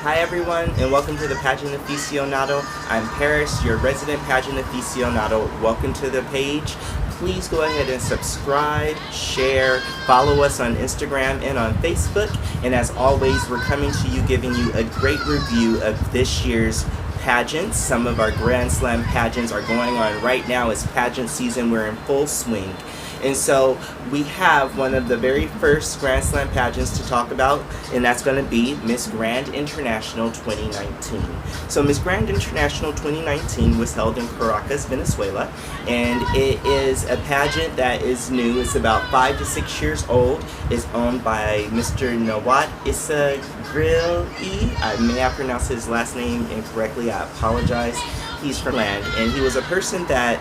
Hi everyone, and welcome to the Pageant Aficionado. I'm Paris, your resident Pageant Aficionado. Welcome to the page. Please go ahead and subscribe, share, follow us on Instagram and on Facebook. And as always, we're coming to you giving you a great review of this year's pageants. Some of our Grand Slam pageants are going on right now. It's pageant season. We're in full swing. And so we have one of the very first Grand Slam pageants to talk about, and that's going to be Miss Grand International 2019. So Miss Grand International 2019 was held in Caracas, Venezuela, and it is a pageant that is new. It's about 5 to 6 years old. It's owned by Mr. Nawat Isagril'i. I may have pronounced his last name incorrectly. I apologize. He's from land, and he was a person that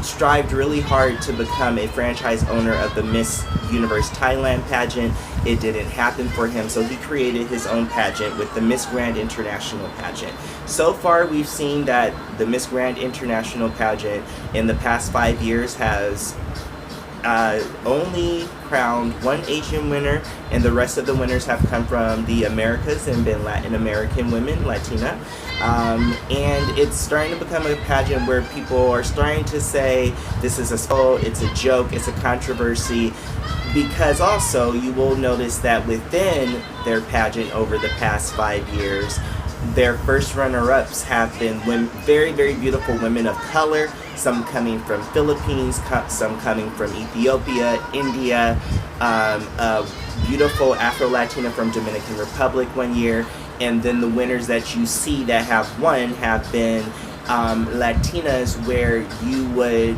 strived really hard to become a franchise owner of the Miss Universe Thailand pageant. It didn't happen for him, so he created his own pageant with the Miss Grand International pageant. So far, we've seen that the Miss Grand International pageant in the past 5 years has only crowned one Asian winner, and the rest of the winners have come from the Americas and been Latin American women, Latina. And it's starting to become a pageant where people are starting to say this is it's a joke, it's a controversy, because also you will notice that within their pageant over the past 5 years, their first runner-ups have been very, very beautiful women of color, some coming from Philippines, some coming from Ethiopia, India, a beautiful Afro-Latina from Dominican Republic one year, and then the winners that you see that have won have been Latinas, where you would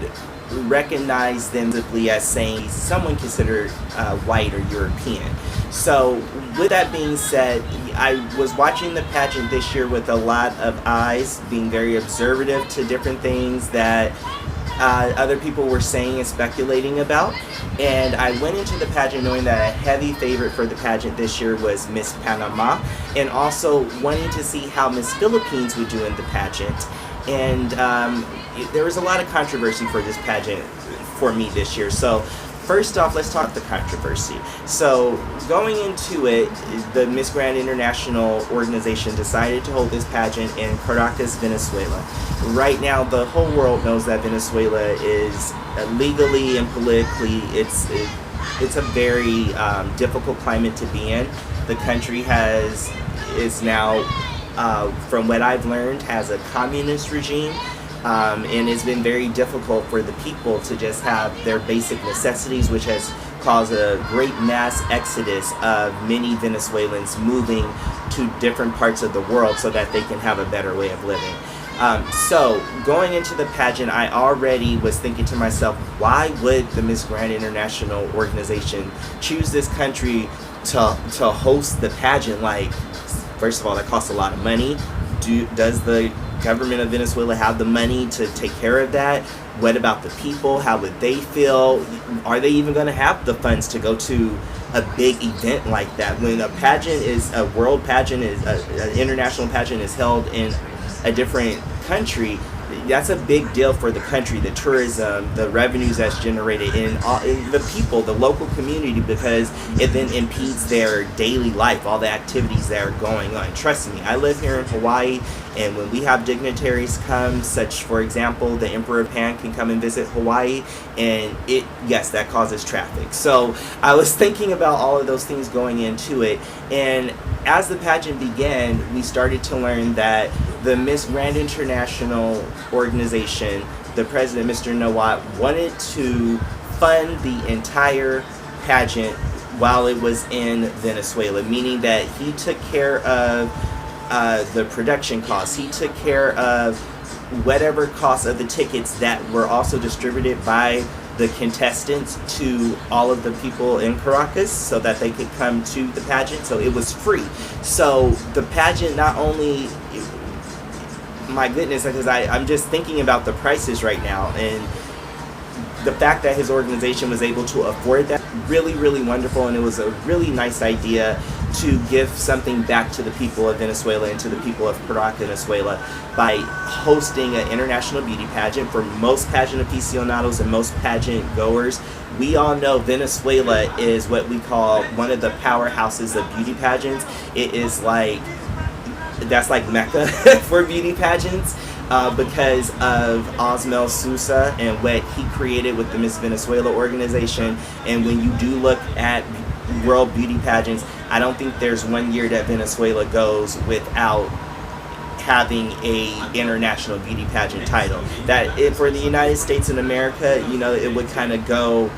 recognize them simply as saying someone considered white or European. So with that being said, I was watching the pageant this year with a lot of eyes, being very observative to different things that other people were saying and speculating about. And I went into the pageant knowing that a heavy favorite for the pageant this year was Miss Panama, and also wanting to see how Miss Philippines would do in the pageant. And there was a lot of controversy for this pageant for me this year. So first off, let's talk the controversy. So going into it, the Miss Grand International organization decided to hold this pageant in Caracas, Venezuela. Right now, the whole world knows that Venezuela is legally and politically, it's a very difficult climate to be in. The country is now, from what I've learned, has a communist regime. And it's been very difficult for the people to just have their basic necessities, which has caused a great mass exodus of many Venezuelans moving to different parts of the world so that they can have a better way of living. So going into the pageant, I already was thinking to myself, why would the Miss Grand International organization choose this country to host the pageant? Like, first of all, that costs a lot of money. Does the government of Venezuela have the money to take care of that? What about the people? How would they feel? Are they even going to have the funds to go to a big event like that? When a pageant is a world pageant, an international pageant is held in a different country, that's a big deal for the country, the tourism, the revenues that's generated in the people, the local community, because it then impedes their daily life, all the activities that are going on. Trust me, I live here in Hawaii, and when we have dignitaries come, such for example, the Emperor of Pan can come and visit Hawaii, and yes, that causes traffic. So I was thinking about all of those things going into it, and as the pageant began, we started to learn that the Miss Grand International organization, the president, Mr. Nawat, wanted to fund the entire pageant while it was in Venezuela, meaning that he took care of the production costs. He took care of whatever costs of the tickets that were also distributed by the contestants to all of the people in Caracas so that they could come to the pageant. So it was free. So the pageant not only, my goodness, because I'm just thinking about the prices right now, and the fact that his organization was able to afford that, really, really wonderful, and it was a really nice idea to give something back to the people of Venezuela and to the people of Caracas, Venezuela, by hosting an international beauty pageant. For most pageant aficionados and most pageant goers, we all know Venezuela is what we call one of the powerhouses of beauty pageants. It is like that's like Mecca for beauty pageants. Because of Osmel Sousa and what he created with the Miss Venezuela organization. And when you do look at world beauty pageants, I don't think there's one year that Venezuela goes without having a international beauty pageant title. For the United States and America, it would kind of go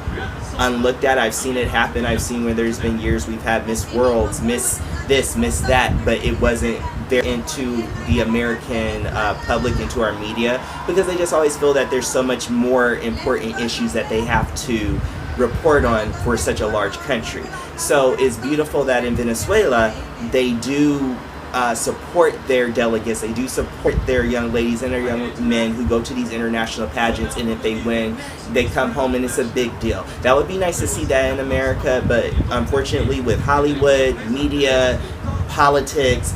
unlooked at. I've seen it happen. I've seen where there's been years we've had Miss Worlds, Miss this, Miss that, but it wasn't there into the American public, into our media, because they just always feel that there's so much more important issues that they have to report on for such a large country. So it's beautiful that in Venezuela they do support their delegates, they do support their young ladies and their young men who go to these international pageants, and if they win, they come home and it's a big deal. That would be nice to see that in America, but unfortunately with Hollywood, media, politics,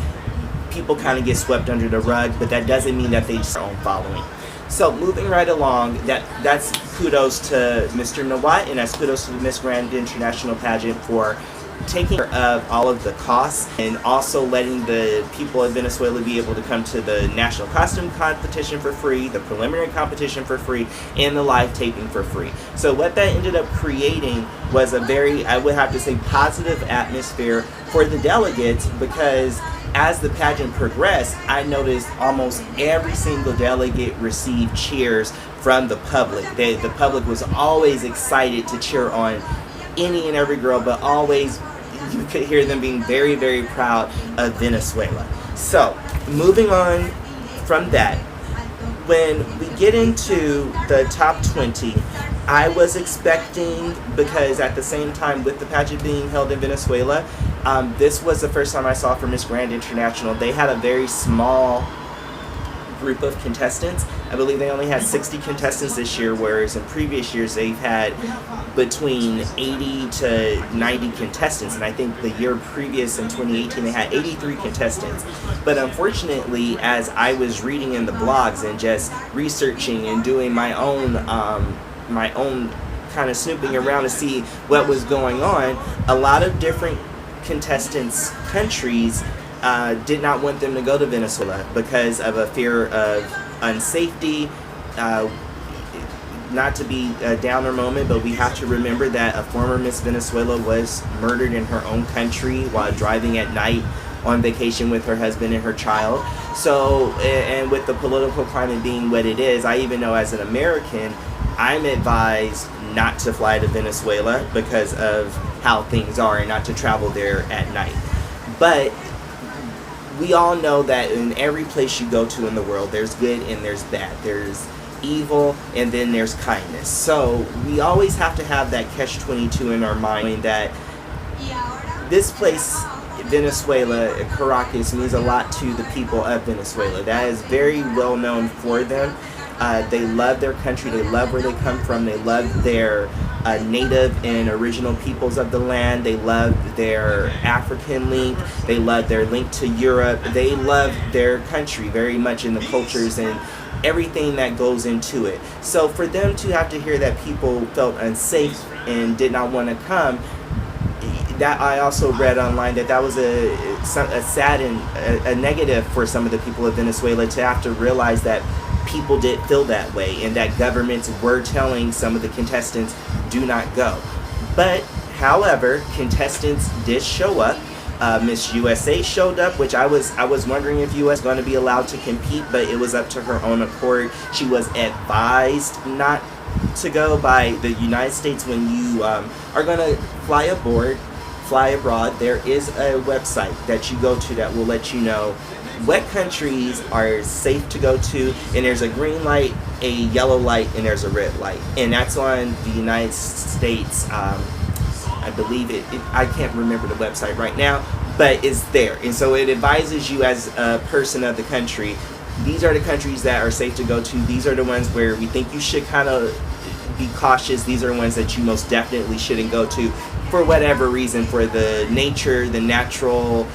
people kind of get swept under the rug, but that doesn't mean that they just have their own following. So moving right along, that's kudos to Mr. Nawat, and that's kudos to the Miss Grand International Pageant for taking care of all of the costs and also letting the people of Venezuela be able to come to the national costume competition for free, the preliminary competition for free, and the live taping for free. So what that ended up creating was a very, I would have to say, positive atmosphere for the delegates, because as the pageant progressed, I noticed almost every single delegate received cheers from the public. The public was always excited to cheer on any and every girl, but always you could hear them being very, very proud of Venezuela. So moving on from that, when we get into the top 20, I was expecting, because at the same time with the pageant being held in Venezuela, this was the first time I saw for Miss Grand International, they had a very small group of contestants. I believe they only had 60 contestants this year, whereas in previous years they've had between 80 to 90 contestants, and I think the year previous in 2018 they had 83 contestants. But unfortunately, as I was reading in the blogs and just researching and doing my own kind of snooping around to see what was going on, a lot of different contestants' countries did not want them to go to Venezuela because of a fear of unsafety. Not to be a downer moment, but we have to remember that a former Miss Venezuela was murdered in her own country while driving at night on vacation with her husband and her child. So, and with the political climate being what it is, I even know as an American, I'm advised not to fly to Venezuela because of how things are and not to travel there at night. But we all know that in every place you go to in the world, there's good and there's bad. There's evil and then there's kindness. So we always have to have that catch-22 in our mind that this place, Venezuela, Caracas, means a lot to the people of Venezuela. That is very well known for them. They love their country, they love where they come from, they love their native and original peoples of the land, they love their African link, they love their link to Europe, they love their country very much in the cultures and everything that goes into it. So for them to have to hear that people felt unsafe and did not want to come, that I also read online that was a sad and a negative for some of the people of Venezuela to have to realize that people did feel that way and that governments were telling some of the contestants do not go. But however, contestants did show up. Miss USA showed up, which I was wondering if US was going to be allowed to compete, but it was up to her own accord. She was advised not to go by the United States. When you are going to fly abroad, there is a website that you go to that will let you know what countries are safe to go to, and there's a green light, a yellow light, and there's a red light, and that's on the United States. I believe I can't remember the website right now, but it's there, and so it advises you as a person of the country, these are the countries that are safe to go to, these are the ones where we think you should kind of be cautious, these are the ones that you most definitely shouldn't go to for whatever reason, for the nature, the natural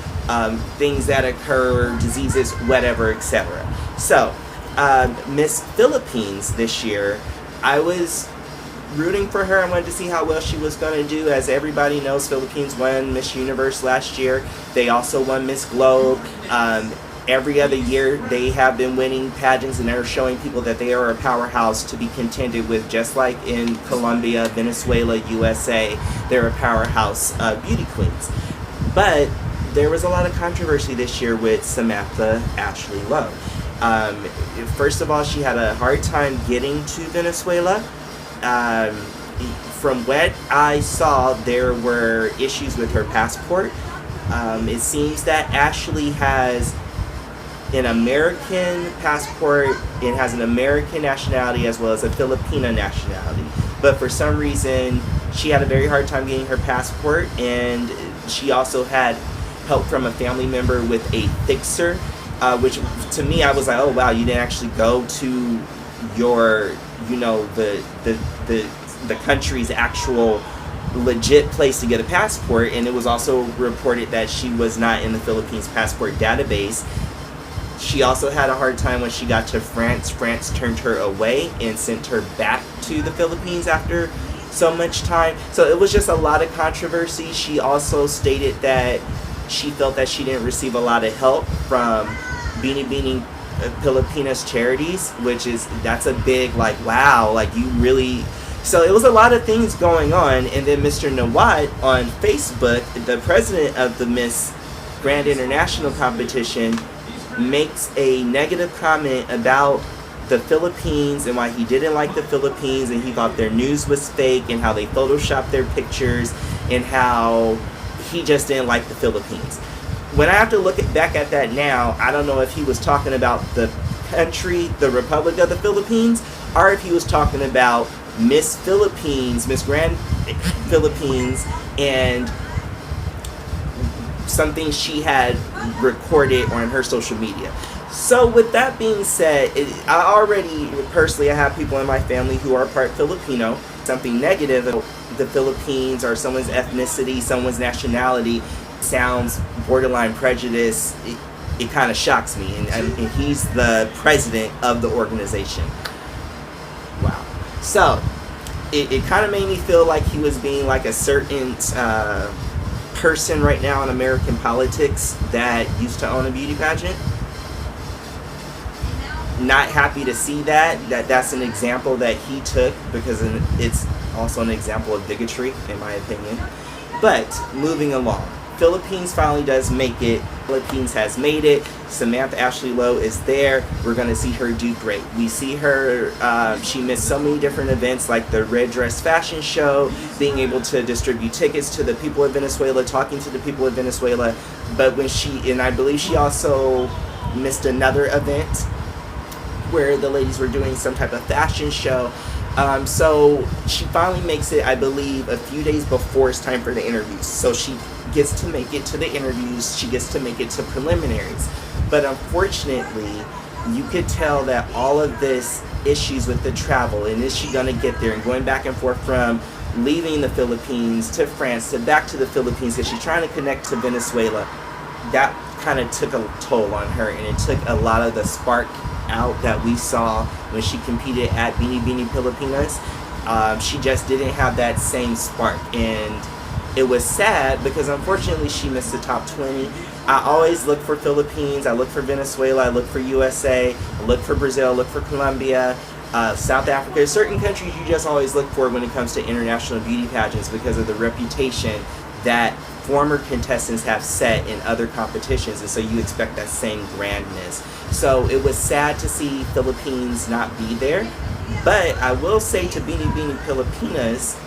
things that occur, diseases, whatever, etc. So, Miss Philippines this year, I was rooting for her. I wanted to see how well she was going to do. As everybody knows, Philippines won Miss Universe last year. They also won Miss Globe. every other year they have been winning pageants, and they're showing people that they are a powerhouse to be contended with, just like in Colombia, Venezuela, USA, they're a powerhouse beauty queens. But there was a lot of controversy this year with Samantha Ashley Lowe. First of all, she had a hard time getting to Venezuela. From what I saw, there were issues with her passport. It seems that Ashley has an American passport. It has an American nationality as well as a Filipino nationality. But for some reason, she had a very hard time getting her passport, and she also had help from a family member with a fixer, which to me, I was like, oh wow, you didn't actually go to your, the country's actual legit place to get a passport. And it was also reported that she was not in the Philippines passport database. She also had a hard time when she got to France. France turned her away and sent her back to the Philippines after so much time. So it was just a lot of controversy. She also stated that she felt that she didn't receive a lot of help from Bini Bini Pilipinas charities, that's a big, like, wow, like you really. So it was a lot of things going on. And then Mr. Nawat on Facebook, the president of the Miss Grand International competition, makes a negative comment about the Philippines and why he didn't like the Philippines, and he thought their news was fake and how they photoshopped their pictures and how he just didn't like the Philippines. When I have to look back at that now, I don't know if he was talking about the country, the Republic of the Philippines, or if he was talking about Miss Philippines, Miss Grand Philippines, and something she had recorded on her social media. So with that being said, I have people in my family who are part Filipino. Something negative about the Philippines or someone's ethnicity, someone's nationality sounds borderline prejudice. It kind of shocks me, and he's the president of the organization. Wow. So it kind of made me feel like he was being like a certain person right now in American politics that used to own a beauty pageant. Not happy to see that's an example that he took, because it's also an example of bigotry, in my opinion. But moving along, Philippines finally does make it. Philippines has made it. Samantha Ashley Lowe is there. We're going to see her do great. We see her, she missed so many different events like the Red Dress Fashion Show, being able to distribute tickets to the people of Venezuela, talking to the people of Venezuela. But I believe she also missed another event where the ladies were doing some type of fashion show. So she finally makes it, I believe, a few days before it's time for the interviews. So she gets to make it to the interviews, she gets to make it to preliminaries. But unfortunately, you could tell that all of this issues with the travel, and is she gonna get there, and going back and forth from leaving the Philippines to France to back to the Philippines because she's trying to connect to Venezuela, that kind of took a toll on her, and it took a lot of the spark out that we saw when she competed at Bini Bini Pilipinas. She just didn't have that same spark, and it was sad because unfortunately she missed the top 20. I always look for Philippines, I look for Venezuela, I look for USA, I look for Brazil, I look for Colombia, South Africa. There's certain countries you just always look for when it comes to international beauty pageants because of the reputation that former contestants have set in other competitions, and so you expect that same grandness. So it was sad to see Philippines not be there, but I will say to Bini Bini Pilipinas,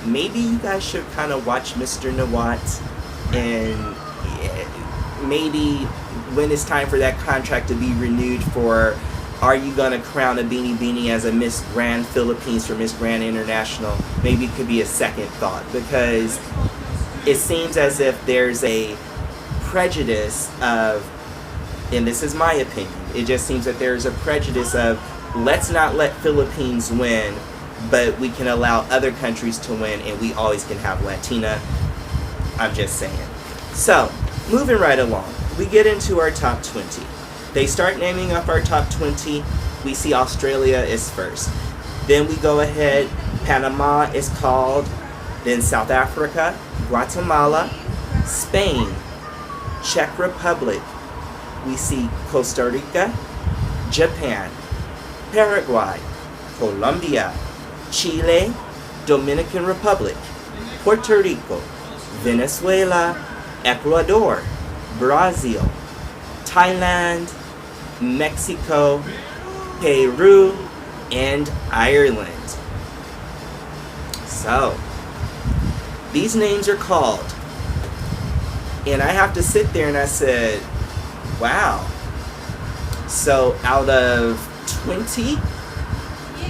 maybe you guys should kind of watch Mr. Nawat, and maybe when it's time for that contract to be renewed for, are you going to crown a Bini Bini as a Miss Grand Philippines for Miss Grand International, maybe it could be a second thought, because it seems as if there's a prejudice of, and this is my opinion, it just seems that there's a prejudice of, let's not let Philippines win, but we can allow other countries to win, and we always can have Latina. I'm just saying. So, moving right along, we get into our top 20. They start naming up our top 20. We see Australia is first. Then we go ahead, Panama is called, then South Africa, Guatemala, Spain, Czech Republic, we see Costa Rica, Japan, Paraguay, Colombia, Chile, Dominican Republic, Puerto Rico, Venezuela, Ecuador, Brazil, Thailand, Mexico, Peru, and Ireland. So, these names are called. And I have to sit there and I said, wow. So out of 20,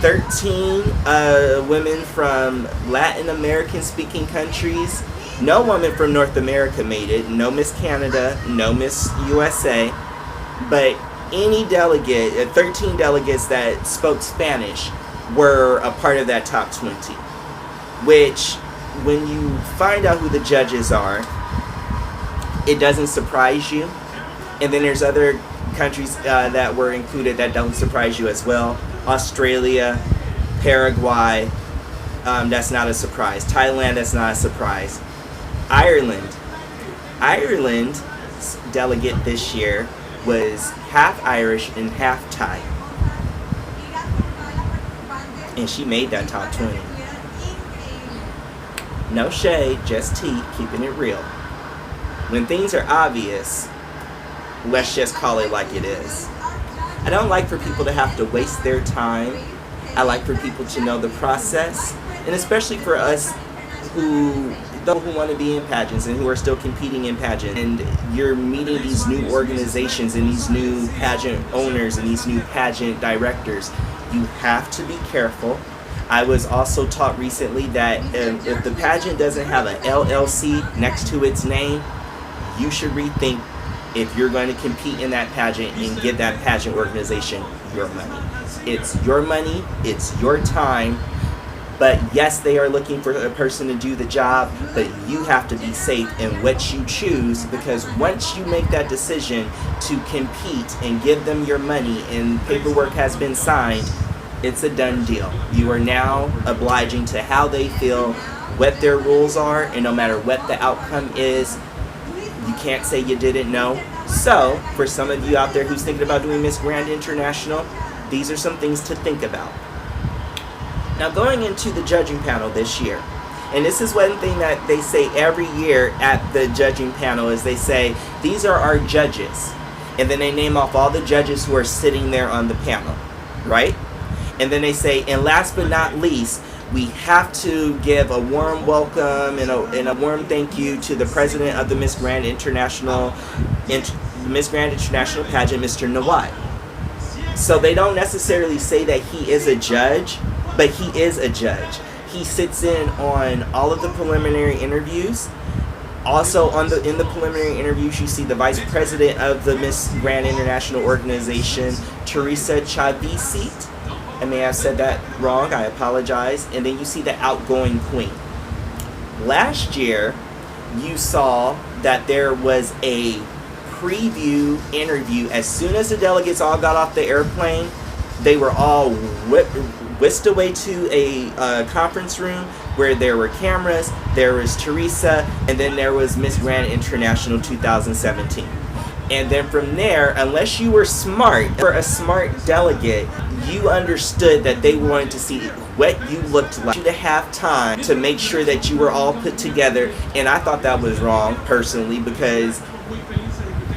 13 women from Latin American speaking countries, no woman from North America made it. No Miss Canada, no Miss USA. But any delegate, 13 delegates that spoke Spanish were a part of that top 20. Which, when you find out who the judges are, it doesn't surprise you. And then there's other countries that were included that don't surprise you as well. Australia, Paraguay, that's not a surprise. Thailand, that's not a surprise. Ireland's delegate this year was half Irish and half Thai. And she made that top 20. No shade, just tea, keeping it real. When things are obvious, let's just call it like it is. I don't like for people to have to waste their time. I like for people to know the process, and especially for us who want to be in pageants and who are still competing in pageants. And you're meeting these new organizations and these new pageant owners and these new pageant directors. You have to be careful. I was also taught recently that if the pageant doesn't have an LLC next to its name, you should rethink if you're going to compete in that pageant and give that pageant organization your money. It's your money, it's your time, but yes, they are looking for a person to do the job, but you have to be safe in what you choose, because once you make that decision to compete and give them your money and paperwork has been signed, it's a done deal. You are now obliging to how they feel, what their rules are, and no matter what the outcome is, you can't say you didn't know. So, for some of you out there who's thinking about doing Miss Grand International, these are some things to think about. Now, going into the judging panel this year, and this is one thing that they say every year at the judging panel, is they say, these are our judges. And then they name off all the judges who are sitting there on the panel, right? And then they say, and last but not least, we have to give a warm welcome and a warm thank you to the president of the Miss Grand International pageant, Mr. Nawad. So they don't necessarily say that he is a judge, but he is a judge. He sits in on all of the preliminary interviews. Also, in the preliminary interviews, you see the vice president of the Miss Grand International organization, Teresa Chavisi. I may have said that wrong, I apologize. And then you see the outgoing queen. Last year, you saw that there was a preview interview. As soon as the delegates all got off the airplane, they were all whisked away to a conference room where there were cameras, there was Teresa, and then there was Miss Grand International 2017. And then from there, unless you were smart, or a smart delegate, you understood that they wanted to see what you looked like, to have time to make sure that you were all put together. And I thought that was wrong, personally, because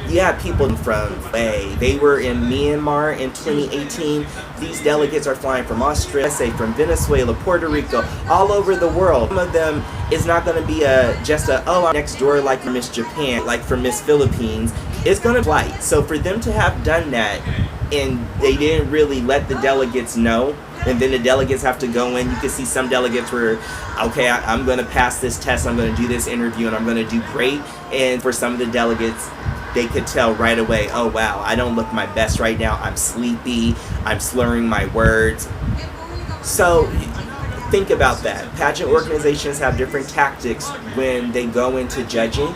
you have people from they were in Myanmar in 2018. These delegates are flying from Australia, from Venezuela, Puerto Rico, all over the world. Some of them is not going to be just I'm next door like for Miss Japan, like for Miss Philippines. It's going to flight. So for them to have done that, and they didn't really let the delegates know, and then the delegates have to go in. You can see some delegates were, okay, I'm going to pass this test, I'm going to do this interview, and I'm going to do great. And for some of the delegates, they could tell right away, oh wow, I don't look my best right now, I'm sleepy, I'm slurring my words. So think about that. Pageant organizations have different tactics when they go into judging.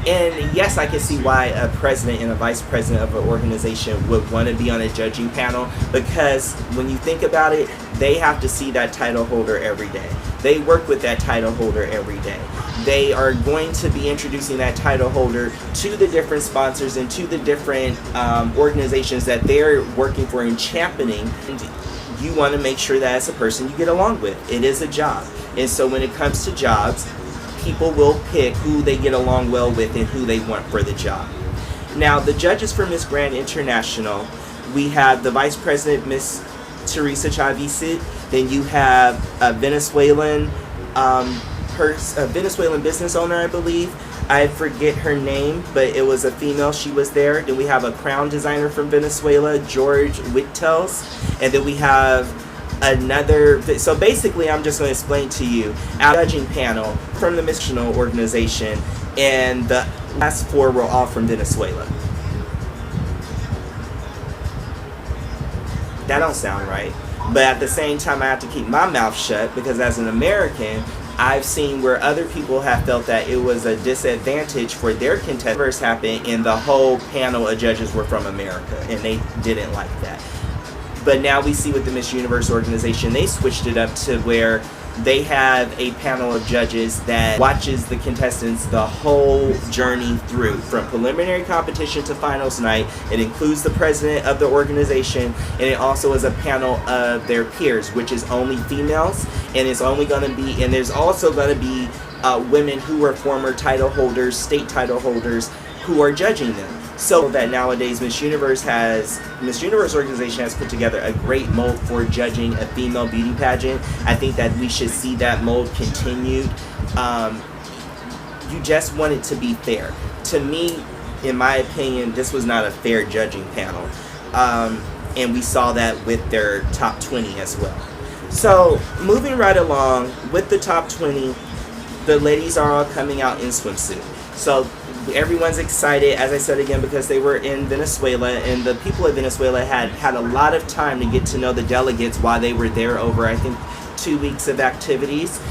And yes, I can see why a president and a vice president of an organization would want to be on a judging panel, because when you think about it, they have to see that title holder every day. They work with that title holder every day. they are going to be introducing that title holder to the different sponsors and to the different organizations that they're working for and championing. And you want to make sure that as a person you get along with. It is a job. And so when it comes to jobs, people will pick who they get along well with and who they want for the job. Now, the judges for Miss Grand International, we have the Vice President, Miss Teresa Chavez. Then you have a Venezuelan, Venezuelan business owner, I believe. I forget her name, but it was a female. She was there. Then we have a crown designer from Venezuela, George Wittels. And then we have another. So basically, I'm just going to explain to you our judging panel from the missional organization, and the last four were all from Venezuela. That don't sound right. But at the same time, I have to keep my mouth shut, because as an American, I've seen where other people have felt that it was a disadvantage for their contestants happen, and the whole panel of judges were from America, and they didn't like that. But now we see with the Miss Universe organization, they switched it up to where they have a panel of judges that watches the contestants the whole journey through, from preliminary competition to finals night. It includes the president of the organization, and it also is a panel of their peers, which is only females, and it's only going to be, and there's also going to be women who are former title holders, state title holders, who are judging them. So that nowadays Miss Universe organization has put together a great mold for judging a female beauty pageant. I think that we should see that mold continued. You just want it to be fair. To me, in my opinion, this was not a fair judging panel. And we saw that with their top 20 as well. So moving right along with the top 20, the ladies are all coming out in swimsuit. So everyone's excited, as I said again, because they were in Venezuela, and the people of Venezuela had a lot of time to get to know the delegates while they were there over, I think, 2 weeks of activities.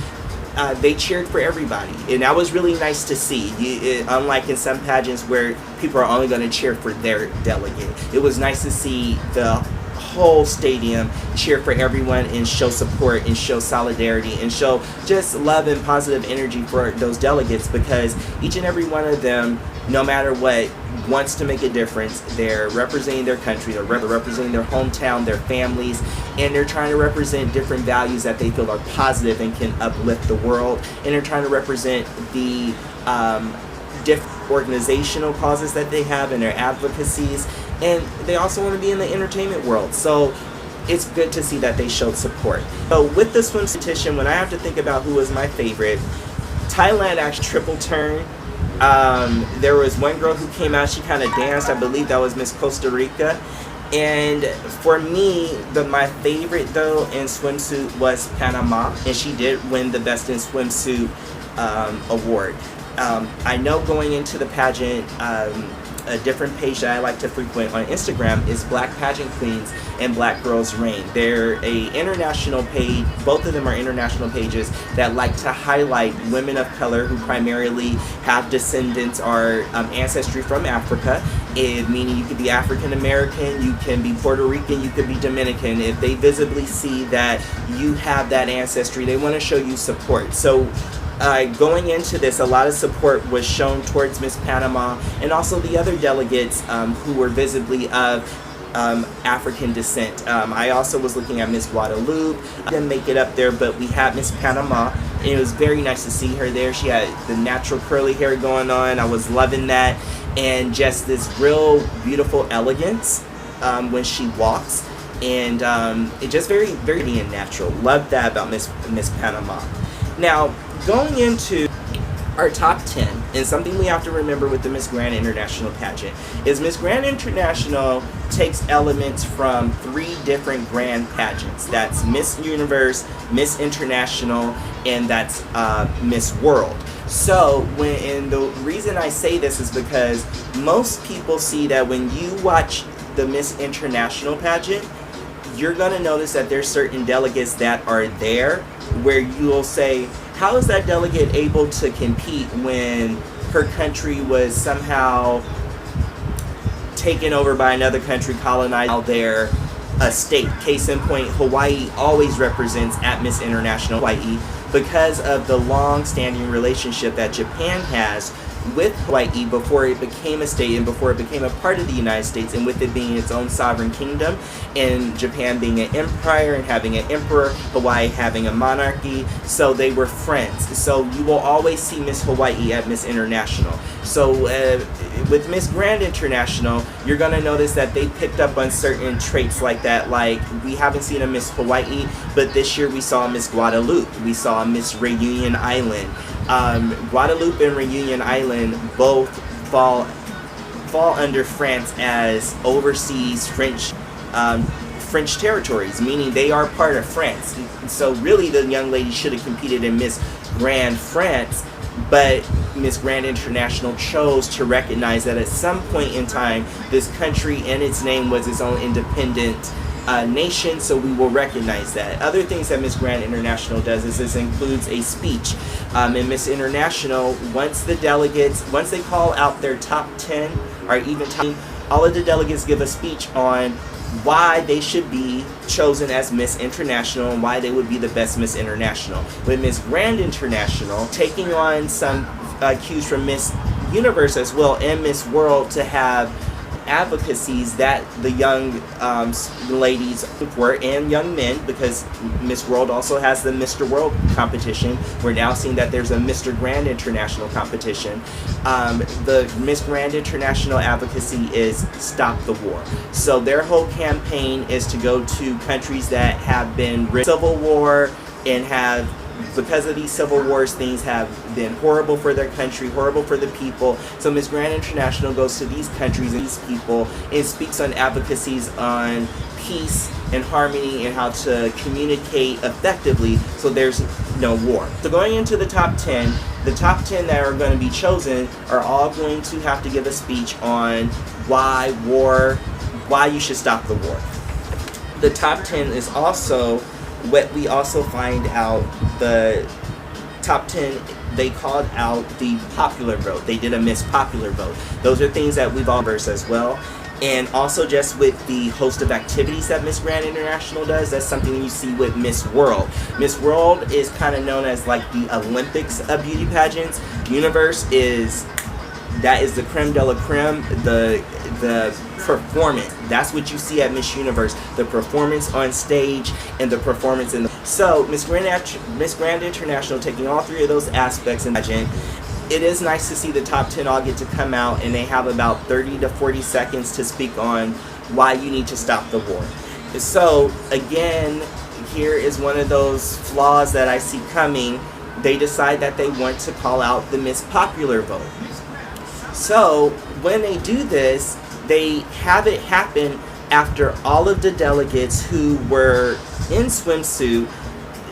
They cheered for everybody, and that was really nice to see. Unlike in some pageants where people are only going to cheer for their delegate, it was nice to see the whole stadium cheer for everyone and show support and show solidarity and show just love and positive energy for those delegates, because each and every one of them, no matter what, wants to make a difference. They're representing their country, they're representing their hometown, their families, and they're trying to represent different values that they feel are positive and can uplift the world, and they're trying to represent the different organizational causes that they have and their advocacies, and they also want to be in the entertainment world. So it's good to see that they showed support. So with the swim competition, when I have to think about who was my favorite, Thailand actually triple turn. There was one girl who came out, she kind of danced, I believe that was Miss Costa Rica. And for me, my favorite though in swimsuit was Panama, and she did win the Best in Swimsuit award. I know going into the pageant, a different page that I like to frequent on Instagram is Black Pageant Queens and Black Girls Reign. They're a international page, both of them are international pages that like to highlight women of color who primarily have descendants or ancestry from Africa, meaning you could be African American, you can be Puerto Rican, you could be Dominican. If they visibly see that you have that ancestry, they want to show you support. So going into this, a lot of support was shown towards Miss Panama and also the other delegates who were visibly of African descent. I also was looking at Miss Guadalupe. I didn't make it up there, but we had Miss Panama, and it was very nice to see her there. She had the natural curly hair going on. I was loving that, and just this real beautiful elegance when she walks, and it just very, very natural. Love that about Miss Panama. Now, going into our top 10, and something we have to remember with the Miss Grand International pageant is Miss Grand International takes elements from 3 different grand pageants. That's Miss Universe, Miss International, and that's Miss World. So, and the reason I say this is because most people see that when you watch the Miss International pageant, you're going to notice that there's certain delegates that are there where you'll say, how is that delegate able to compete when her country was somehow taken over by another country, colonized their state? Case in point, Hawaii always represents at Miss International Hawaii. because of the long-standing relationship that Japan has with Hawaii before it became a state and before it became a part of the United States, and with it being its own sovereign kingdom, and Japan being an empire and having an emperor, Hawaii having a monarchy, so they were friends. So you will always see Miss Hawaii at Miss International. So with Miss Grand International, you're going to notice that they picked up on certain traits like that. Like, we haven't seen a Miss Hawaii, but this year we saw Miss Guadeloupe, we saw Miss Reunion Island. Guadeloupe and Reunion Island both fall under France as overseas French territories, meaning they are part of France. So really the young lady should have competed in Miss Grand France, but Miss Grand International chose to recognize that at some point in time this country and its name was its own independent nation, so we will recognize that. Other things that Miss Grand International does is this includes a speech. In Miss International, once they call out their top 10 or even top 10, all of the delegates give a speech on why they should be chosen as Miss International and why they would be the best Miss International. With Miss Grand International, taking on some cues from Miss Universe as well and Miss World to have advocacies that the young ladies were, and young men, because Miss World also has the Mr. World competition. We're now seeing that there's a Mr. Grand International competition. The Miss Grand International advocacy is stop the war. So their whole campaign is to go to countries that have been civil war and have, because of these civil wars, things have been horrible for their country, horrible for the people. So Miss Grand International goes to these countries and these people and speaks on advocacies on peace and harmony and how to communicate effectively so there's no war. So going into the top 10 that are going to be chosen are all going to have to give a speech on why you should stop the war. The top 10 is also what we also find out. The top 10, they called out the popular vote. They did a Miss Popular vote. Those are things that we've all versed as well. And also just with the host of activities that Miss Grand International does, that's something you see with Miss World. Miss World is kind of known as like the Olympics of beauty pageants. Universe is the creme de la creme, the performance. That's what you see at Miss Universe, the performance on stage and the performance in the... So Miss Grand International, taking all three of those aspects in pageant, it is nice to see the top 10 all get to come out and they have about 30 to 40 seconds to speak on why you need to stop the war. So again, here is one of those flaws that I see coming. They decide that they want to call out the Miss Popular vote. So when they do this, they have it happen after all of the delegates who were in swimsuit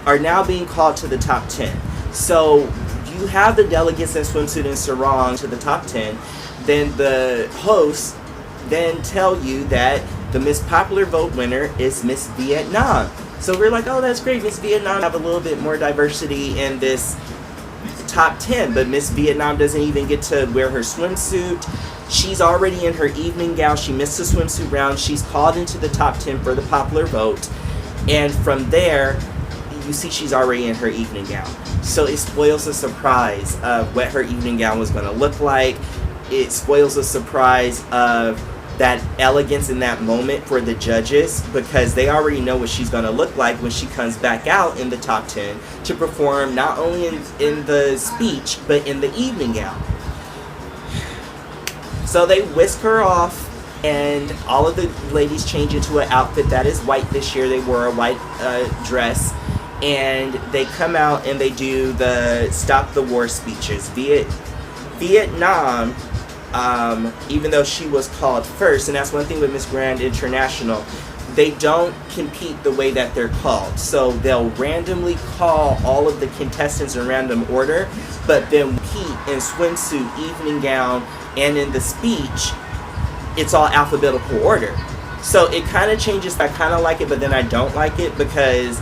are now being called to the top 10. So you have the delegates in swimsuit and sarong to the top 10, then the hosts then tell you that the Miss Popular vote winner is Miss Vietnam. So we're like, oh, that's great, Miss Vietnam have a little bit more diversity in this top 10, but Miss Vietnam doesn't even get to wear her swimsuit. She's already in her evening gown. She missed the swimsuit round. She's called into the top 10 for the popular vote. And from there, you see she's already in her evening gown. So it spoils the surprise of what her evening gown was going to look like. It spoils the surprise of that elegance in that moment for the judges, because they already know what she's going to look like when she comes back out in the top 10 to perform not only in the speech, but in the evening gown. So they whisk her off, and all of the ladies change into an outfit that is white this year. They wore a white dress, and they come out and they do the Stop the War speeches. Vietnam, even though she was called first, and that's one thing with Miss Grand International, they don't compete the way that they're called. So they'll randomly call all of the contestants in random order, but then compete in swimsuit, evening gown, and in the speech, it's all alphabetical order. So it kind of changes. I kind of like it, but then I don't like it, because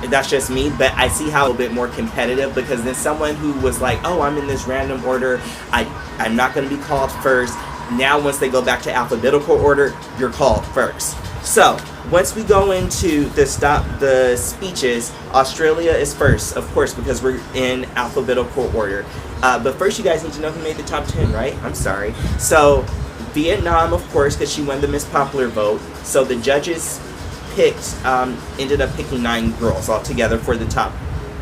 that's just me. But I see how a bit more competitive, because then someone who was like, oh, I'm in this random order, I'm not going to be called first. Now once they go back to alphabetical order, you're called first. So once we go into the speeches, Australia is first, of course, because we're in alphabetical order. But first, you guys need to know who made the top 10, right? I'm sorry. So Vietnam, of course, because she won the Miss Popular vote. So the judges ended up picking 9 girls altogether for the top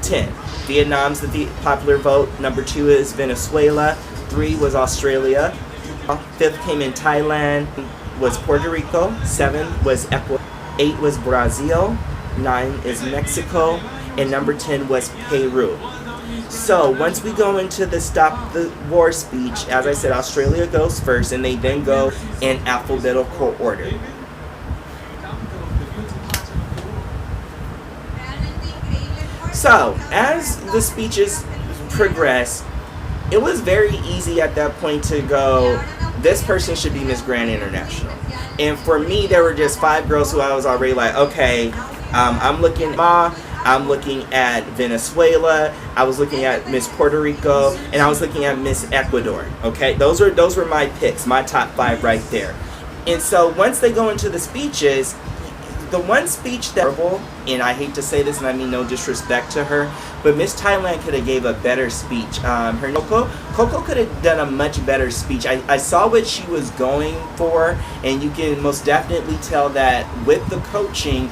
10. Vietnam's the popular vote. Number 2 is Venezuela. 3 was Australia. 5th came in Thailand, was Puerto Rico. 7 was Ecuador. 8 was Brazil. 9 is Mexico. And number 10 was Peru. So once we go into the Stop the War speech, as I said, Australia goes first, and they then go in alphabetical order. So as the speeches progressed, it was very easy at that point to go, this person should be Miss Grand International. And for me, there were just 5 girls who I was already like, okay, I'm looking at Venezuela, I was looking at Miss Puerto Rico, and I was looking at Miss Ecuador. Okay, those were my picks, my top 5 right there. And so once they go into the speeches, the one speech that, and I hate to say this and I mean no disrespect to her, but Miss Thailand could have gave a better speech. Her Coco could have done a much better speech. I saw what she was going for, and you can most definitely tell that with the coaching,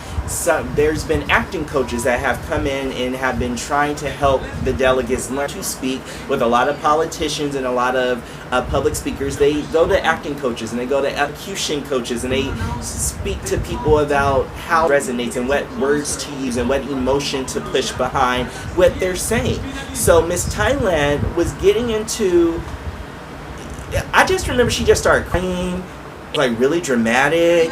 there's been acting coaches that have come in and have been trying to help the delegates learn to speak. With a lot of politicians and a lot of public speakers, they go to acting coaches and they go to elocution coaches, and they speak to people about how it resonates and what words to use and what emotion to push behind what they're saying. So Miss Thailand was getting into, I just remember she just started crying, like really dramatic.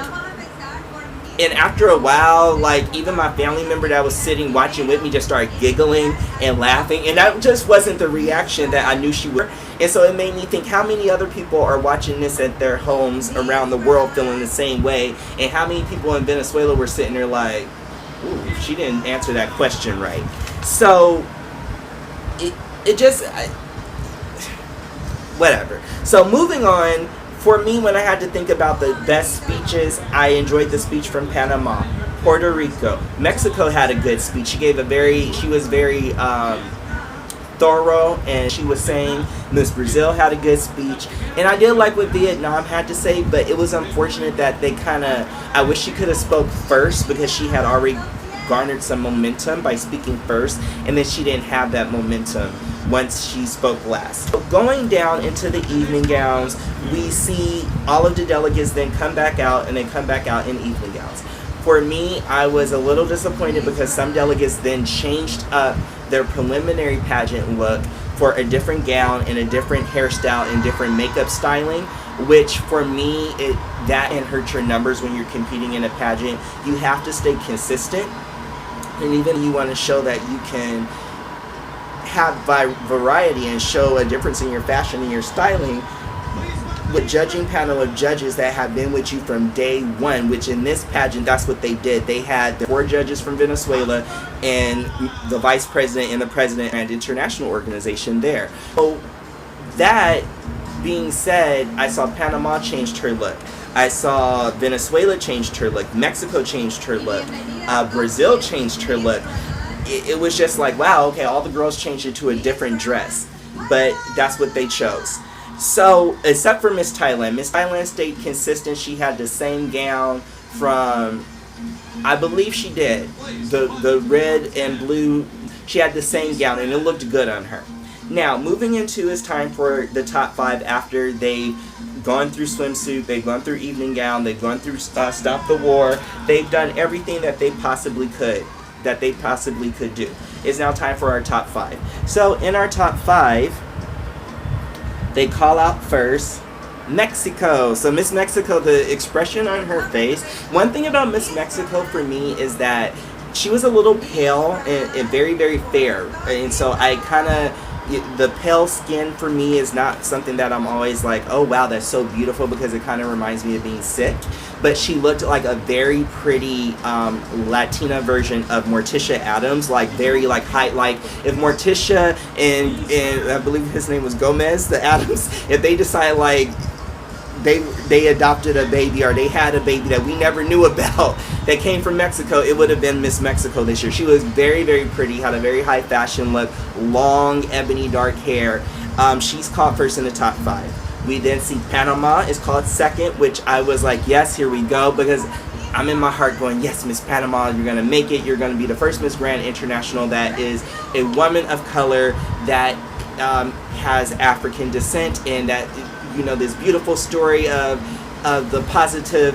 And after a while, like even my family member that was sitting watching with me just started giggling and laughing, and that just wasn't the reaction that I knew she would. And so it made me think, how many other people are watching this at their homes around the world feeling the same way, and how many people in Venezuela were sitting there like, ooh, she didn't answer that question right. So it just whatever. So moving on. For me, when I had to think about the best speeches, I enjoyed the speech from Panama, Puerto Rico. Mexico had a good speech. She was very thorough, and she was saying. Miss Brazil had a good speech. And I did like what Vietnam had to say, but it was unfortunate that they I wish she could have spoke first, because she had already garnered some momentum by speaking first, and then she didn't have that momentum once she spoke last. So going down into the evening gowns, we see all of the delegates then come back out, and they come back out in evening gowns. For me, I was a little disappointed because some delegates then changed up their preliminary pageant look for a different gown and a different hairstyle and different makeup styling, which for me, that can hurt your numbers when you're competing in a pageant. You have to stay consistent, and even if you want to show that you can have variety and show a difference in your fashion and your styling, with judging panel of judges that have been with you from day one, which in this pageant, that's what they did. They had the 4 judges from Venezuela and the vice president and the president and international organization there. So that being said, I saw Panama changed her look. I saw Venezuela changed her look. Mexico changed her look. Brazil changed her look. It was just like, wow, okay, all the girls changed it to a different dress. But that's what they chose. So, except for Miss Thailand stayed consistent. She had the same gown from, I believe she did, the red and blue. She had the same gown, and it looked good on her. Now, moving into, it's time for the top 5 after they've gone through swimsuit, they've gone through evening gown, they've gone through Stop the War. They've done everything that they possibly could do. It's now time for our top 5. So, in our top 5, they call out first Mexico. So Miss Mexico, the expression on her face. One thing about Miss Mexico for me is that she was a little pale and very, very fair. And so the pale skin for me is not something that I'm always like, oh wow, that's so beautiful, because it kind of reminds me of being sick. But she looked like a very pretty Latina version of Morticia Addams, like very like height. Like if Morticia and I believe his name was Gomez, the Addams, if they decide like they adopted a baby, or they had a baby that we never knew about that came from Mexico, it would have been Miss Mexico this year. She was very, very pretty, had a very high fashion look, long ebony dark hair. She's called first in the top 5. We then see Panama is called second, which I was like, yes, here we go, because I'm in my heart going, yes, Miss Panama, you're going to make it. You're going to be the first Miss Grand International that is a woman of color that has African descent, and that, you know, this beautiful story of the positive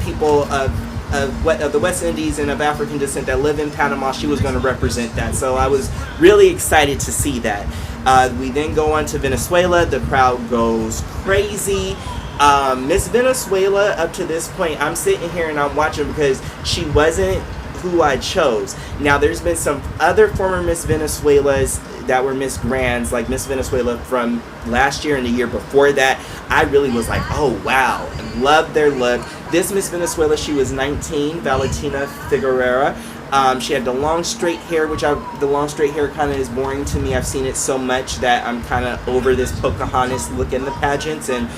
people of the West Indies and of African descent that live in Panama. She was going to represent that. So I was really excited to see that. We then go on to Venezuela. The crowd goes crazy. Miss Venezuela, up to this point, I'm sitting here and I'm watching because she wasn't who I chose. Now, there's been some other former Miss Venezuelas that were Miss Grands, like Miss Venezuela from last year and the year before that. I really was like, oh wow, love their look. This Miss Venezuela, she was 19, Valentina Figueroa. She had the long straight hair, the long straight hair kind of is boring to me. I've seen it so much that I'm kind of over this Pocahontas look in the pageants, and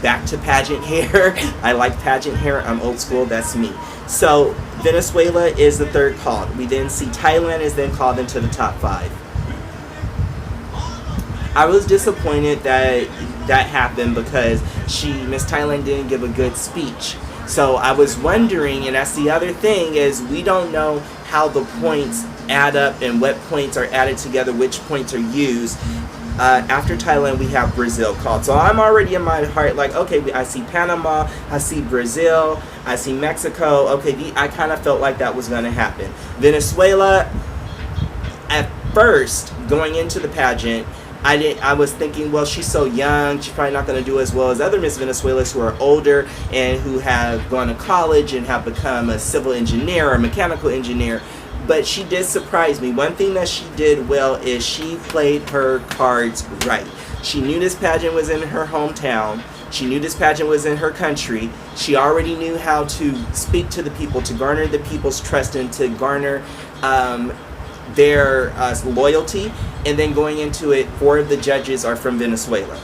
back to pageant hair. I like pageant hair. I'm old school. That's me. So Venezuela is the third called. We then see Thailand is then called into the top 5. I was disappointed that that happened because Miss Thailand didn't give a good speech. So I was wondering, and that's the other thing, is we don't know how the points add up and what points are added together, which points are used. After Thailand, we have Brazil called. So I'm already in my heart like, okay, I see Panama, I see Brazil, I see Mexico. Okay, I kind of felt like that was going to happen. Venezuela, at first, going into the pageant, I was thinking, well, she's so young, she's probably not going to do as well as other Miss Venezuelas who are older and who have gone to college and have become a civil engineer or mechanical engineer. But she did surprise me. One thing that she did well is she played her cards right. She knew this pageant was in her hometown. She knew this pageant was in her country. She already knew how to speak to the people, to garner the people's trust, and to garner their loyalty. And then going into it, 4 of the judges are from Venezuela.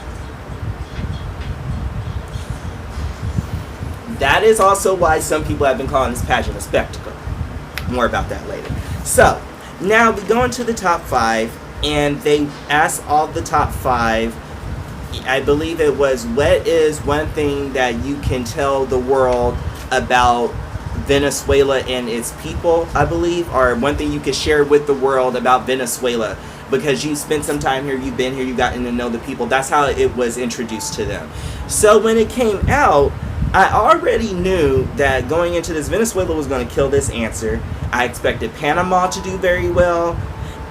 That is also why some people have been calling this pageant a spectacle. More about that later. So, now we go into the top 5, and they asked all the top 5, I believe it was, what is one thing that you can tell the world about Venezuela and its people, I believe, or one thing you could share with the world about Venezuela, because you spent some time here, you've been here, you've gotten to know the people. That's how it was introduced to them. So when it came out, I already knew that going into this, Venezuela was going to kill this answer. I expected Panama to do very well,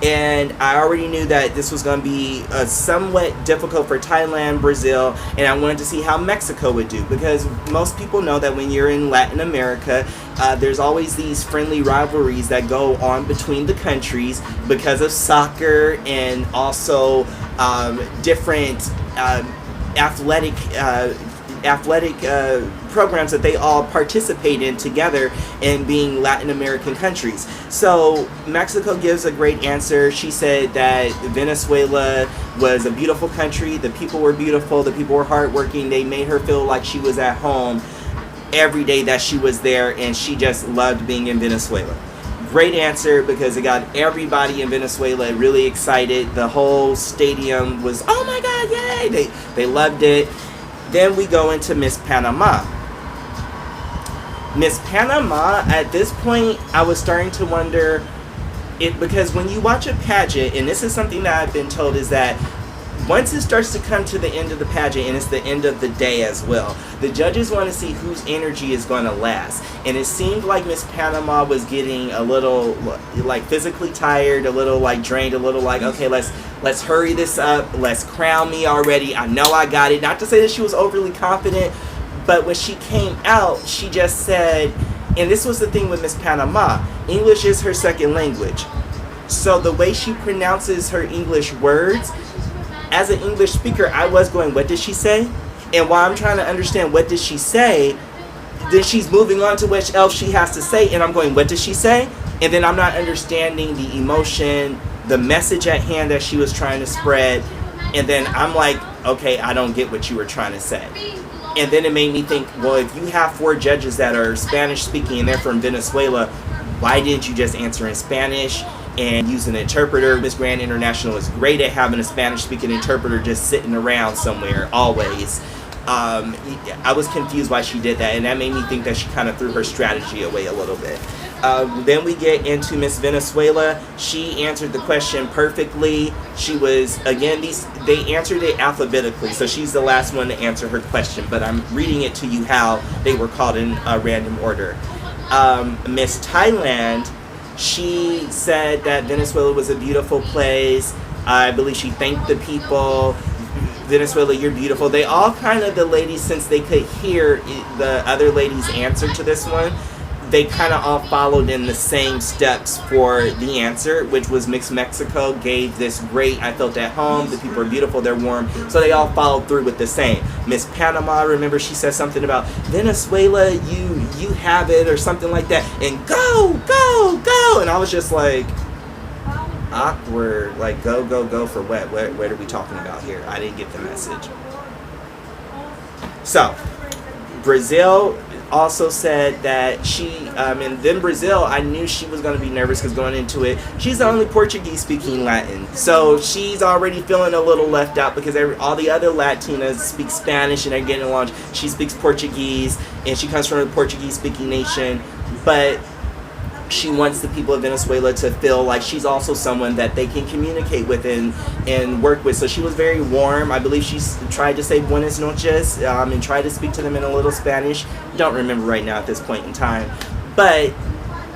and I already knew that this was going to be somewhat difficult for Thailand, Brazil, and I wanted to see how Mexico would do, because most people know that when you're in Latin America, there's always these friendly rivalries that go on between the countries because of soccer and also different athletic programs that they all participate in together in being Latin American countries. So Mexico gives a great answer. She said that Venezuela was a beautiful country. The people were beautiful. The people were hardworking. They made her feel like she was at home every day that she was there, and she just loved being in Venezuela. Great answer, because it got everybody in Venezuela really excited. The whole stadium was, oh my God, yay! They loved it. Then we go into Miss Panama. Miss Panama, at this point, I was starting to wonder, because when you watch a pageant, and this is something that I've been told, is that once it starts to come to the end of the pageant, and it's the end of the day as well, the judges want to see whose energy is going to last. And it seemed like Miss Panama was getting a little like physically tired, a little like drained, a little like, okay, let's hurry this up, let's crown me already, I know I got it. Not to say that she was overly confident, but when she came out, she just said, and this was the thing with Miss Panama, English is her second language. So the way she pronounces her English words, as an English speaker, I was going, what did she say? And while I'm trying to understand what did she say, then she's moving on to what else she has to say, and I'm going, what did she say? And then I'm not understanding the emotion, the message at hand that she was trying to spread, and then I'm like, okay, I don't get what you were trying to say. And then it made me think, well, if you have 4 judges that are Spanish speaking and they're from Venezuela, why didn't you just answer in Spanish and use an interpreter? Miss Grand International is great at having a Spanish speaking interpreter just sitting around somewhere always. I was confused why she did that, and that made me think that she kind of threw her strategy away a little bit. Then we get into Miss Venezuela. She answered the question perfectly. She was, again, they answered it alphabetically, so she's the last one to answer her question, but I'm reading it to you how they were called in a random order. Miss Thailand, she said that Venezuela was a beautiful place. I believe she thanked the people. Venezuela, you're beautiful. They all kind of, the ladies, since they could hear the other ladies' answer to this one, they kind of all followed in the same steps for the answer, which was Miss Mexico gave this great, I felt at home, the people are beautiful, they're warm, so they all followed through with the same. Miss Panama, remember she said something about Venezuela, you have it, or something like that, and go, go, go, and I was just like, awkward, like go, go, go for what? What are we talking about here? I didn't get the message. So, Brazil also said that she, and then Brazil, I knew she was going to be nervous because going into it, she's the only Portuguese speaking Latin. So she's already feeling a little left out because all the other Latinas speak Spanish and they're getting along. She speaks Portuguese and she comes from a Portuguese speaking nation, but she wants the people of Venezuela to feel like she's also someone that they can communicate with and work with. So she was very warm. I believe she tried to say buenas noches and tried to speak to them in a little Spanish. Don't remember right now at this point in time. But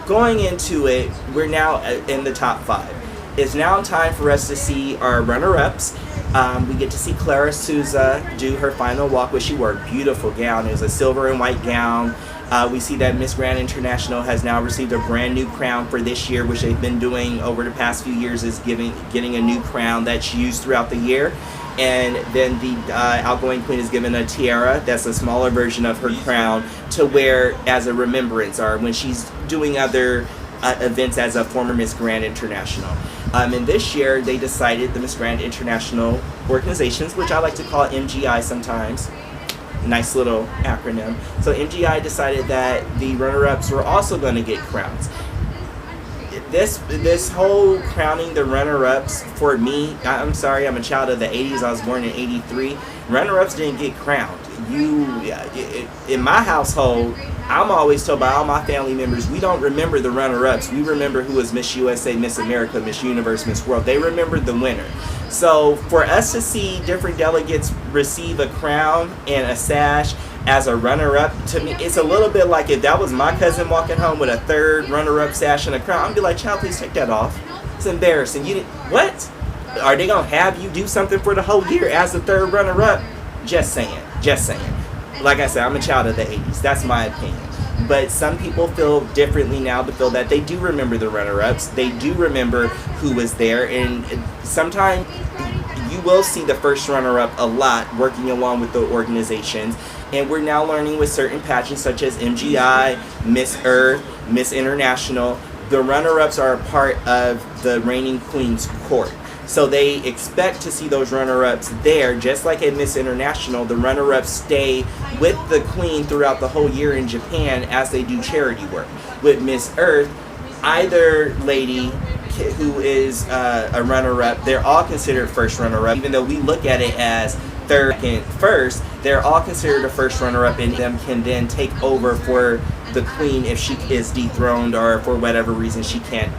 going into it, we're now in the top 5. It's now time for us to see our runner-ups. We get to see Clara Souza do her final walk, which she wore a beautiful gown. It was a silver and white gown. We see that Miss Grand International has now received a brand new crown for this year, which they've been doing over the past few years, is getting a new crown that's used throughout the year. And then the outgoing queen is given a tiara that's a smaller version of her crown to wear as a remembrance, or when she's doing other events as a former Miss Grand International. And this year they decided, the Miss Grand International organizations, which I like to call MGI sometimes, nice little acronym. So MGI decided that the runner-ups were also going to get crowns. This whole crowning the runner-ups, for me, I'm sorry, I'm a child of the 80s. I was born in 83. Runner-ups didn't get crowned. In my household, I'm always told by all my family members, we don't remember the runner-ups. We remember who was Miss USA, Miss America, Miss Universe, Miss World. They remembered the winner. So for us to see different delegates receive a crown and a sash as a runner-up, to me, it's a little bit like if that was my cousin walking home with a 3rd runner-up sash and a crown, I'd be like, child, please take that off. It's embarrassing. What? Are they going to have you do something for the whole year as the 3rd runner-up? Just saying. Just saying. Like I said, I'm a child of the 80s. That's my opinion. But some people feel differently now, to feel that they do remember the runner-ups. They do remember who was there. And sometimes you will see the first runner-up a lot working along with the organizations. And we're now learning with certain pageants such as MGI, Miss Earth, Miss International, the runner-ups are a part of the reigning queen's court. So they expect to see those runner-ups there. Just like at Miss International, the runner-ups stay with the queen throughout the whole year in Japan as they do charity work. With Miss Earth, either lady who is a runner-up, they're all considered first runner-up. Even though we look at it as 3rd and 1st, they're all considered a first runner-up, and them can then take over for the queen if she is dethroned or for whatever reason she can't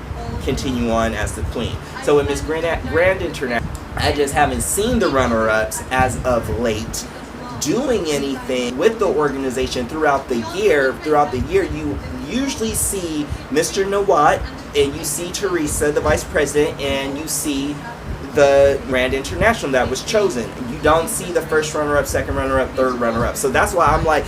continue on as the queen. So with Miss Grand International, I just haven't seen the runner-ups as of late doing anything with the organization throughout the year. Throughout the year, you usually see Mr. Nawat, and you see Teresa, the vice president, and you see the Grand International that was chosen. You don't see the first runner-up, second runner-up, third runner-up. So that's why I'm like,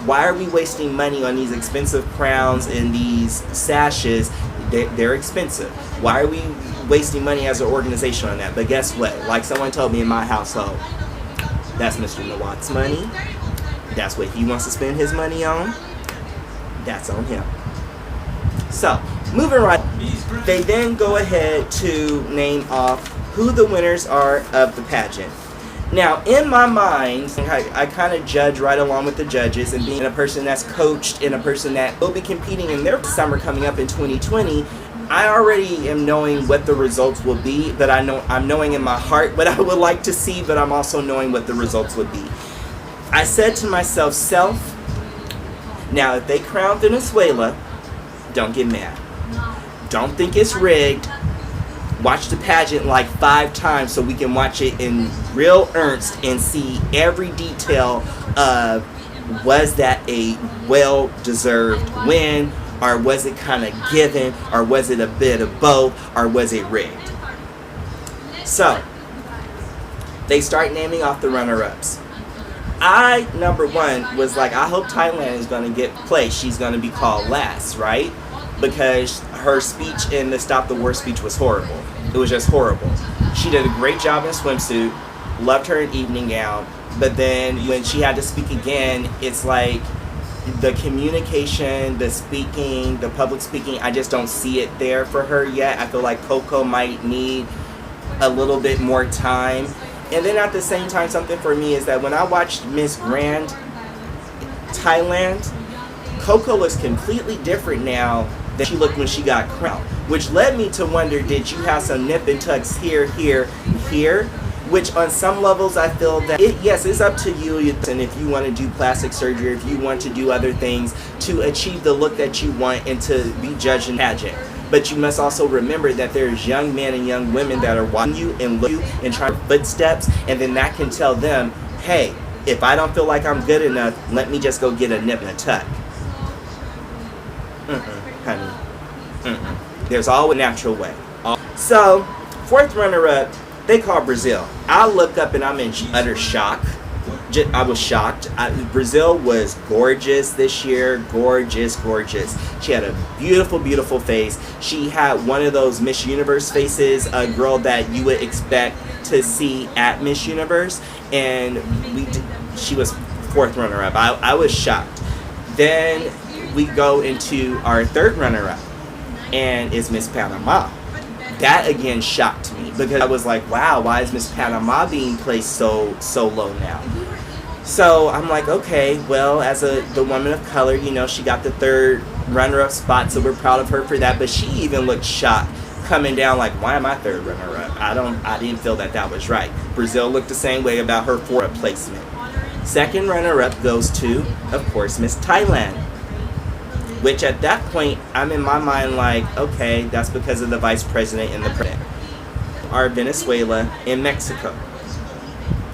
why are we wasting money on these expensive crowns and these sashes? They're expensive. Why are we wasting money as an organization on that? But guess what? Like someone told me in my household, that's Mr. Nawat's money. That's what he wants to spend his money on. That's on him. So, moving right, they then go ahead to name off who the winners are of the pageant. Now, in my mind, I kind of judge right along with the judges, and being a person that's coached and a person that will be competing in their summer coming up in 2020, I already am knowing what the results will be, but I'm knowing in my heart what I would like to see, but I'm also knowing what the results would be. I said to myself, now if they crown Venezuela, don't get mad. Don't think it's rigged. Watch the pageant like 5 times so we can watch it in real earnest and see every detail of, was that a well-deserved win, or was it kind of given, or was it a bit of both, or was it rigged? So, they start naming off the runner-ups. I, number one, was like, I hope Thailand is going to get placed. She's going to be called last, right? Because her speech in the Stop the War speech was horrible. It was just horrible. She did a great job in swimsuit, loved her in evening gown, but then when she had to speak again, it's like the communication, the speaking, the public speaking, I just don't see it there for her yet. I feel like Coco might need a little bit more time. And then at the same time, something for me is that when I watched Miss Grand Thailand, Coco looks completely different now than she looked when she got crowned. Which led me to wonder, did you have some nip and tucks here, here, here? Which on some levels I feel that, yes, it's up to you, and if you want to do plastic surgery, if you want to do other things to achieve the look that you want and to be judged in pageant. But you must also remember that there's young men and young women that are watching you and look at you and trying footsteps, and then that can tell them, hey, if I don't feel like I'm good enough, let me just go get a nip and a tuck. Honey. There's always a natural way. So, 4th runner-up, they call Brazil. I looked up and I'm in utter shock. I was shocked. Brazil was gorgeous this year. Gorgeous, gorgeous. She had a beautiful, beautiful face. She had one of those Miss Universe faces, a girl that you would expect to see at Miss Universe. And she was 4th runner-up. I was shocked. Then we go into our 3rd runner-up, and it's Miss Panama. That again shocked me because I was like, wow, why is Miss Panama being placed so low now? So I'm like, okay, well, as the woman of color, you know, she got the 3rd runner-up spot, so we're proud of her for that. But she even looked shocked coming down, like, why am I 3rd runner-up? I didn't feel that was right. Brazil looked the same way about her 4th placement. 2nd runner-up goes to, of course, Miss Thailand. Which at that point, I'm in my mind like, okay, that's because of the vice president and the president. Are Venezuela and Mexico.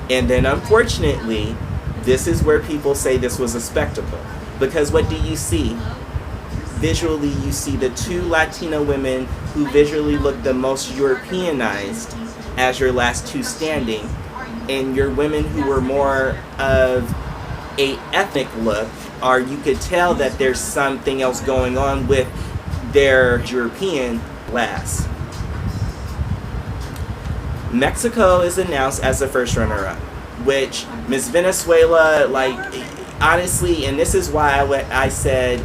And then unfortunately, this is where people say this was a spectacle. Because what do you see? Visually, you see the 2 Latina women who visually look the most Europeanized as your last 2 standing. And your women who were more of a ethnic look, or you could tell that there's something else going on with their European last. Mexico is announced as the 1st runner-up, which Miss Venezuela, like, honestly, and this is why I said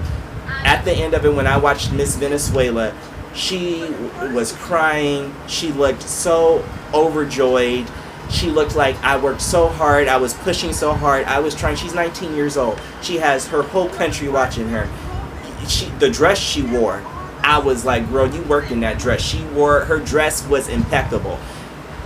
at the end of it when I watched Miss Venezuela, she was crying, she looked so overjoyed. She looked like, I worked so hard, I was pushing so hard, I was trying. She's 19 years old. She has her whole country watching her. The dress she wore, I was like, girl, you worked in that dress. Her dress was impeccable.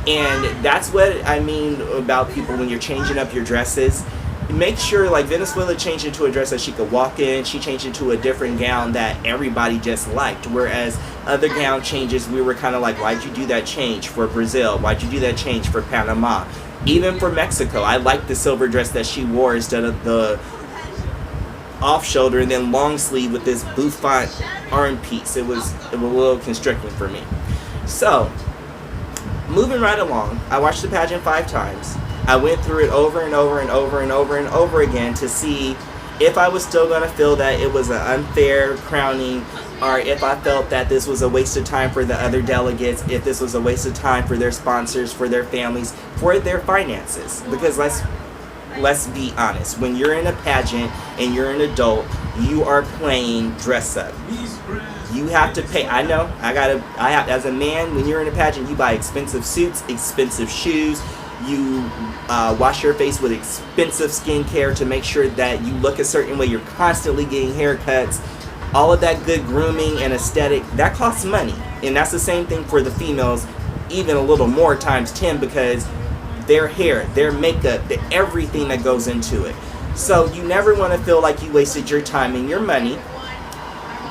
And that's what I mean about people when you're changing up your dresses. Make sure, like, Venezuela changed into a dress that she could walk in. She changed into a different gown that everybody just liked. Whereas other gown changes, we were kind of like, why'd you do that change for Brazil? Why'd you do that change for Panama? Even for Mexico, I liked the silver dress that she wore instead of the off shoulder and then long sleeve with this bouffant arm piece. It was a little constricting for me. So, moving right along, I watched the pageant 5 times. I went through it over and over and over and over and over again to see if I was still going to feel that it was an unfair crowning, or if I felt that this was a waste of time for the other delegates, if this was a waste of time for their sponsors, for their families, for their finances. Because let's be honest, when you're in a pageant and you're an adult, you are playing dress up. You have to pay. I know, as a man, when you're in a pageant, you buy expensive suits, expensive shoes. You wash your face with expensive skincare to make sure that you look a certain way. You're constantly getting haircuts. All of that good grooming and aesthetic, that costs money. And that's the same thing for the females, even a little more times 10, because their hair, their makeup, everything that goes into it. So you never want to feel like you wasted your time and your money.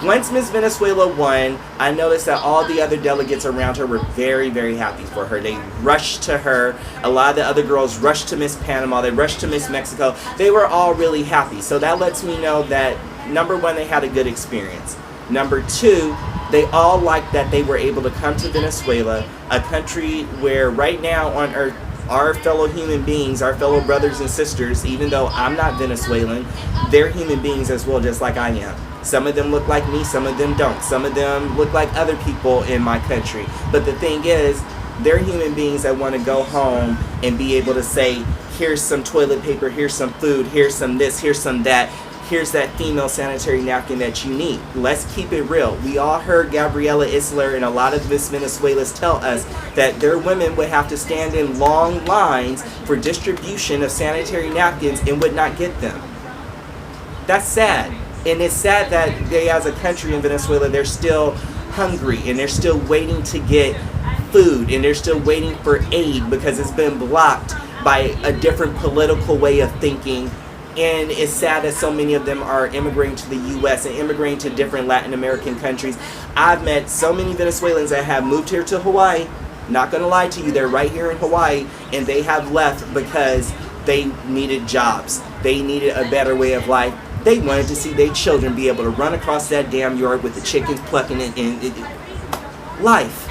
Once Miss Venezuela won, I noticed that all the other delegates around her were very, very happy for her. They rushed to her. A lot of the other girls rushed to Miss Panama. They rushed to Miss Mexico. They were all really happy. So that lets me know that, number one, they had a good experience. Number two, they all liked that they were able to come to Venezuela, a country where right now on earth, our fellow human beings, our fellow brothers and sisters, even though I'm not Venezuelan, they're human beings as well, just like I am. Some of them look like me, some of them don't. Some of them look like other people in my country. But the thing is, they're human beings that want to go home and be able to say, here's some toilet paper, here's some food, here's some this, here's some that. Here's that female sanitary napkin that you need. Let's keep it real. We all heard Gabriela Isler and a lot of Miss Venezuelas tell us that their women would have to stand in long lines for distribution of sanitary napkins and would not get them. That's sad. And it's sad that they, as a country in Venezuela, they're still hungry and they're still waiting to get food and they're still waiting for aid because it's been blocked by a different political way of thinking. And it's sad that so many of them are immigrating to the U.S. and immigrating to different Latin American countries. I've met so many Venezuelans that have moved here to Hawaii. Not going to lie to you, they're right here in Hawaii, and they have left because they needed jobs. They needed a better way of life. They wanted to see their children be able to run across that damn yard with the chickens plucking it in. Life.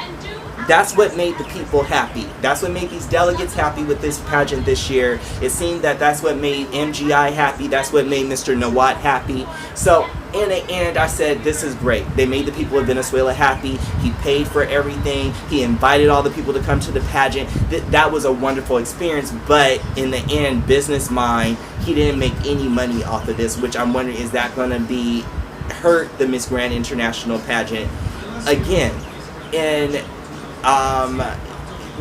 That's what made the people happy. That's what made these delegates happy with this pageant this year. It seemed that that's what made MGI happy. That's what made Mr. Nawat happy. So in the end, I said, this is great. They made the people of Venezuela happy. He paid for everything. He invited all the people to come to the pageant. That was a wonderful experience. But in the end, business mind, he didn't make any money off of this, which I'm wondering, is that going to be hurt the Miss Grand International pageant again? And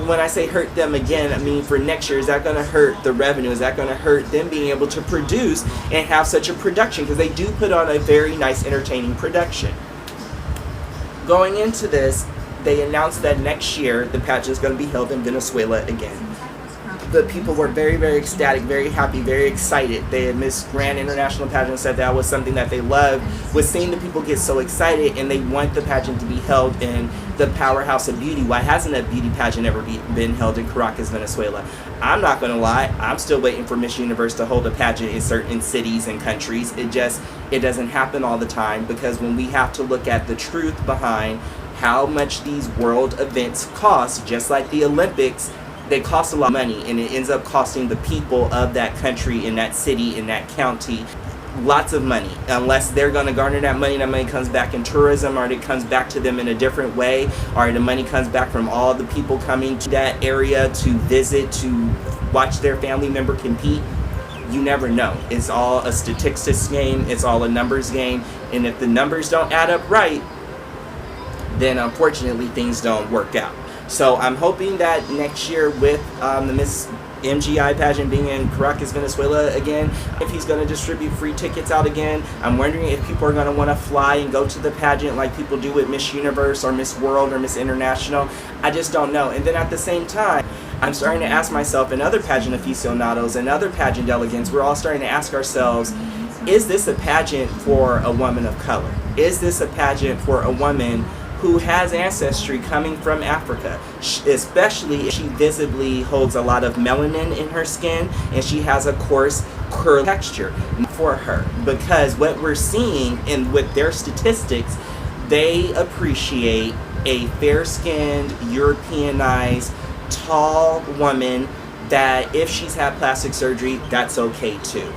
when I say hurt them again, I mean for next year, is that going to hurt the revenue? Is that going to hurt them being able to produce and have such a production? Because they do put on a very nice, entertaining production. Going into this, they announced that next year the pageant is going to be held in Venezuela again. The people were very, very ecstatic, very happy, very excited. They had Miss Grand International Pageant said that was something that they loved, was seeing the people get so excited, and they want the pageant to be held in the powerhouse of beauty. Why hasn't a beauty pageant ever been held in Caracas, Venezuela? I'm not going to lie, I'm still waiting for Miss Universe to hold a pageant in certain cities and countries. It doesn't happen all the time, because when we have to look at the truth behind how much these world events cost, just like the Olympics, they cost a lot of money, and it ends up costing the people of that country, in that city, in that county, lots of money. Unless they're going to garner that money comes back in tourism, or it comes back to them in a different way, or the money comes back from all the people coming to that area to visit, to watch their family member compete. You never know. It's all a statistics game. It's all a numbers game. And if the numbers don't add up right, then unfortunately things don't work out. So I'm hoping that next year, with the Miss MGI pageant being in Caracas, Venezuela again, if he's going to distribute free tickets out again. I'm wondering if people are going to want to fly and go to the pageant like people do with Miss Universe or Miss World or Miss International. I just don't know. And then at the same time, I'm starting to ask myself, and other pageant aficionados and other pageant delegates, we're all starting to ask ourselves, is this a pageant for a woman of color? Is this a pageant for a woman who has ancestry coming from Africa, especially if she visibly holds a lot of melanin in her skin and she has a coarse curl texture for her? Because what we're seeing with their statistics, they appreciate a fair-skinned, Europeanized, tall woman that if she's had plastic surgery, that's okay too.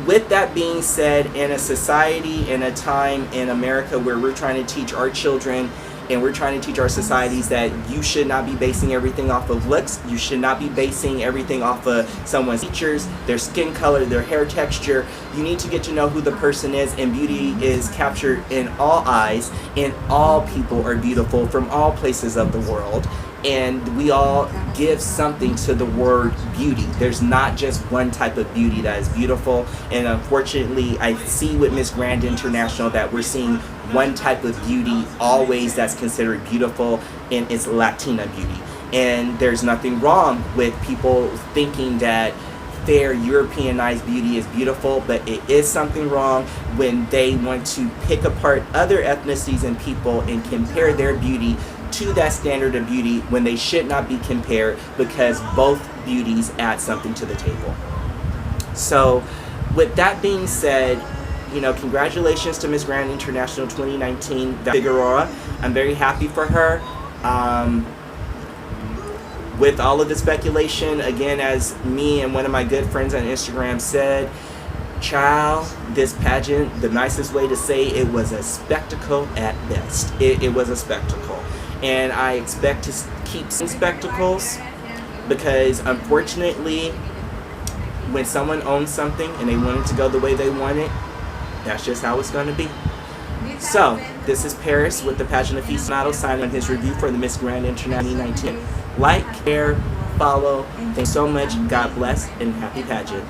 With that being said, in a society, in a time in America where we're trying to teach our children and we're trying to teach our societies that you should not be basing everything off of looks, you should not be basing everything off of someone's features, their skin color, their hair texture. You need to get to know who the person is, and beauty is captured in all eyes, and all people are beautiful from all places of the world. and we all give something to the word beauty. There's not just one type of beauty that is beautiful, and unfortunately I see with Miss Grand International that we're seeing one type of beauty always that's considered beautiful, and it's Latina beauty. And there's nothing wrong with people thinking that fair Europeanized beauty is beautiful, but it is something wrong when they want to pick apart other ethnicities and people and compare their beauty to that standard of beauty when they should not be compared, because both beauties add something to the table. So with that being said, you know, congratulations to Miss Grand International 2019 Figueroa. I'm very happy for her. With all of the speculation, again, as me and one of my good friends on Instagram said, child, this pageant, the nicest way to say it was a spectacle at best. It was a spectacle. And I expect to keep seeing spectacles, because unfortunately, when someone owns something and they want it to go the way they want it, that's just how it's going to be. So, this is Paris with the Pageant Aficionado signing on his review for the Miss Grand International 2019. Like, share, follow. Thanks so much. God bless, and happy pageant.